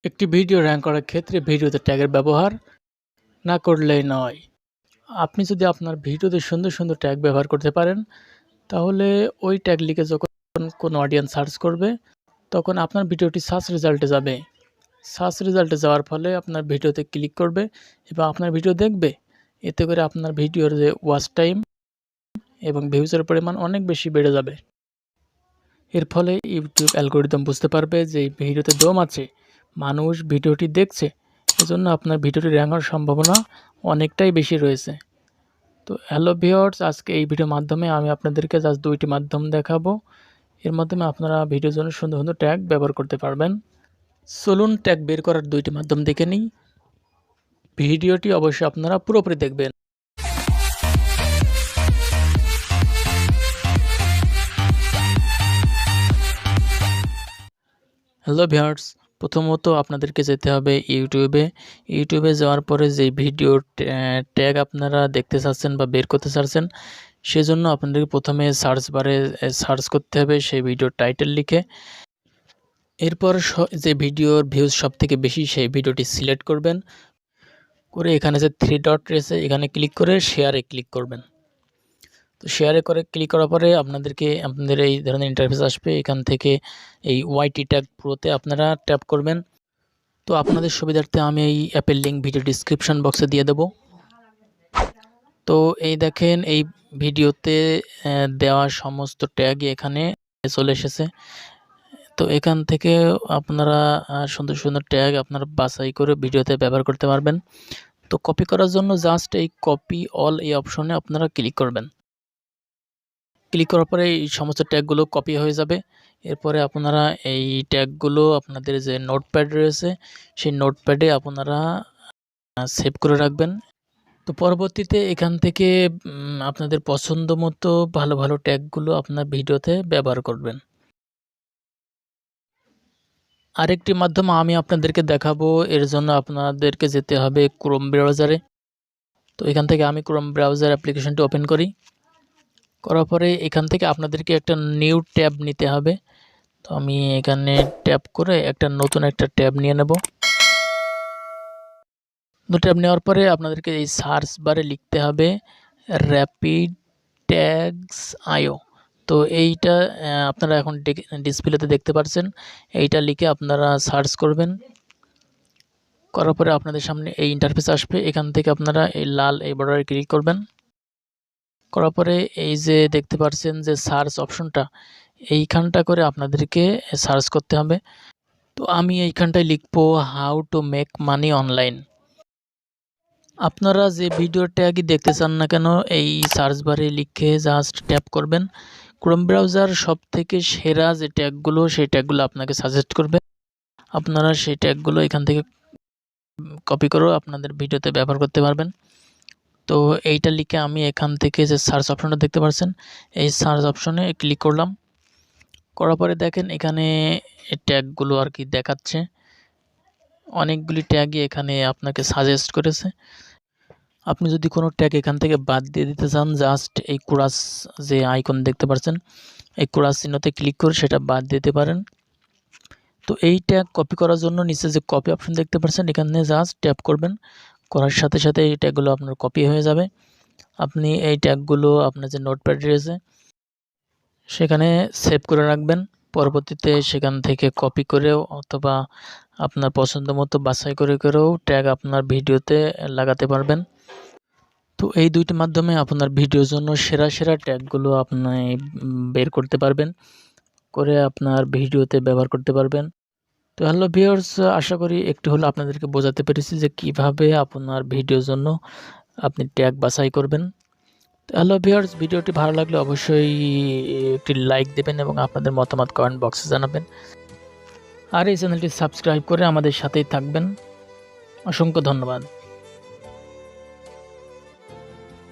একটি video rank করার ক্ষেত্রে ভিডিওতে ট্যাগের ব্যবহার না করলেই নয়। আপনি যদি আপনার ভিডিওতে সুন্দর সুন্দর ট্যাগ ব্যবহার করতে পারেন, তাহলে ওই ট্যাগ লিখে যখন কোনো অডিয়েন্স সার্চ করবে, তখন আপনার ভিডিওটি সার্চ রেজাল্টে যাবে। সার্চ রেজাল্টে যাওয়ার ফলে আপনার ভিডিওতে ক্লিক করবে এবং আপনার ভিডিও দেখবে। এতে করে আপনার ভিডিওর যে ওয়াচ টাইম এবং ভিউজের পরিমাণ অনেক বেশি বেড়ে যাবে। এর ফলে ইউটিউব অ্যালগোরিদম বুঝতে পারবে যে এই ভিডিওতে দম আছে, মানুষ ভিডিওটি দেখছে, এজন্য আপনার ভিডিওটি র্যাঙ্ক হওয়ার সম্ভাবনা অনেকটাই বেশি রয়েছে। তো হ্যালো ভিউয়ার্স, আজকে এই ভিডিওর মাধ্যমে আমি আপনাদেরকে জাস্ট দুইটি মাধ্যম দেখাবো। এর মাধ্যমে আপনারা ভিডিওর জন্য সুন্দর সুন্দর ট্যাগ ব্যবহার করতে পারবেন। চলুন ট্যাগ বের করার দুইটি মাধ্যম দেখে নিই। ভিডিওটি অবশ্যই আপনারা পুরোপুরি দেখবেন। হ্যালো ভিউয়ার্স, প্রথমত আপনাদেরকে যেতে হবে ইউটিউবে যাওয়ার পরে যে ভিডিওর ট্যাগ আপনারা দেখতে চাচ্ছেন বা বের করতে চাচ্ছেন, সেজন্য আপনাদেরকে প্রথমে সার্চ বারে সার্চ করতে হবে সেই ভিডিওর টাইটেল লিখে। এরপর যে ভিডিওর ভিউজ সবথেকে বেশি সেই ভিডিওটি সিলেক্ট করবেন, করে এখানে যে 3 ডট রয়েছে এখানে ক্লিক করে শেয়ারে ক্লিক করবেন। তো শেয়ারে করে ক্লিক করার পরে আপনাদের এই ধরনের ইন্টারফেস আসবে। এখান থেকে এই ওয়াইটি ট্যাগ প্রোতে আপনারা ট্যাপ করবেন। তো আপনাদের সুবিধার্থে আমি এই অ্যাপের লিঙ্ক ভিডিও ডিসক্রিপশন বক্সে দিয়ে দেব। তো এই দেখেন, এই ভিডিওতে দেওয়া সমস্ত ট্যাগই এখানে চলে এসেছে। তো এখান থেকে আপনারা সুন্দর সুন্দর ট্যাগ আপনারা বাছাই করে ভিডিওতে ব্যবহার করতে পারবেন। তো কপি করার জন্য জাস্ট এই কপি অল এই অপশনে আপনারা ক্লিক করবেন। ক্লিক করার পরে এই সমস্ত ট্যাগগুলো কপি হয়ে যাবে। এরপরে আপনারা এই ট্যাগগুলো আপনাদের যে নোটপ্যাড রয়েছে সেই নোটপ্যাডে আপনারা সেভ করে রাখবেন। তো পরবর্তীতে এখান থেকে আপনাদের পছন্দ মতো ভালো ভালো ট্যাগগুলো আপনার ভিডিওতে ব্যবহার করবেন। আরেকটি মাধ্যম আমি আপনাদেরকে দেখাবো। এর জন্য আপনাদেরকে যেতে হবে ক্রোম ব্রাউজারে। তো এখান থেকে আমি ক্রোম ব্রাউজার অ্যাপ্লিকেশনটি ওপেন করার পরে এখান থেকে আপনাদেরকে একটা নিউ ট্যাব নিতে হবে। তো আমি এখানে ট্যাপ করে নতুন একটা ট্যাব নিয়ে নেব। ট্যাব নেওয়ার পরে আপনাদেরকে এই সার্চ বারে লিখতে হবে র্যাপিড ট্যাগস আইও। তো এইটা আপনারা এখন ডিসপ্লেতে দেখতে পাচ্ছেন। এইটা লিখে আপনারা সার্চ করবেন। করার পরে আপনাদের সামনে এই ইন্টারফেস আসবে। এখান থেকে আপনারা এই লাল এই বর্ডারে ক্লিক করবেন। করার পরে এই যে দেখতে পাচ্ছেন যে সার্চ অপশনটা, এইখানটা করে আপনাদেরকে সার্চ করতে হবে। তো আমি এইখানটায় লিখবো how to make money online. আপনারা যে ভিডিও ট্যাগই দেখতে চান না কেন এই সার্চ বারে লিখে জাস্ট ট্যাপ করবেন। ক্রোম ব্রাউজার সবথেকে সেরা যে ট্যাগগুলো সেই ট্যাগগুলো আপনাকে সাজেস্ট করবে। আপনারা সেই ট্যাগগুলো এখান থেকে কপি করেও আপনাদের ভিডিওতে ব্যবহার করতে পারবেন। তো এইটা লিখে আমি এখান থেকে যে সার্চ অপশনটা দেখতে পাচ্ছেন এই সার্চ অপশনে ক্লিক করলাম। করার পরে দেখেন এখানে ট্যাগগুলো আর কি দেখাচ্ছে। অনেকগুলি ট্যাগই এখানে আপনাকে সাজেস্ট করেছে। আপনি যদি কোনো ট্যাগ এখান থেকে বাদ দিয়ে দিতে চান, জাস্ট এই ক্রস যে আইকন দেখতে পাচ্ছেন এই ক্রস চিহ্নতে ক্লিক করে সেটা বাদ দিতে পারেন। তো এই ট্যাগ কপি করার জন্য নিচে যে কপি অপশন দেখতে পাচ্ছেন এখানে জাস্ট ট্যাপ করবেন। করার সাথে সাথে এই ট্যাগগুলো আপনার কপি হয়ে যাবে। আপনি এই ট্যাগগুলো আপনার যে নোটপ্যাড রয়েছে সেখানে সেভ করে রাখবেন। পরবর্তীতে সেখান থেকে কপি করেও অথবা আপনার পছন্দ মতো বাছাই করেও ট্যাগ আপনার ভিডিওতে লাগাতে পারবেন। তো এই দুইটি মাধ্যমে আপনার ভিডিওর জন্য সেরা সেরা ট্যাগগুলো আপনি বের করতে পারবেন, করে আপনার ভিডিওতে ব্যবহার করতে পারবেন। তো হ্যালো ভিউয়ার্স, আশা করি একটু হলো আপনাদেরকে বোঝাতে পেরেছি যে কিভাবে আপনার ভিডিওর জন্য আপনি ট্যাগ বাছাই করবেন। তো হ্যালো ভিউয়ার্স, ভিডিওটি ভালো লাগলে অবশ্যই একটি লাইক দেবেন এবং আপনাদের মতামত কমেন্ট বক্সে জানাবেন। আর এই চ্যানেলটি সাবস্ক্রাইব করে আমাদের সাথেই থাকবেন। অসংখ্য ধন্যবাদ।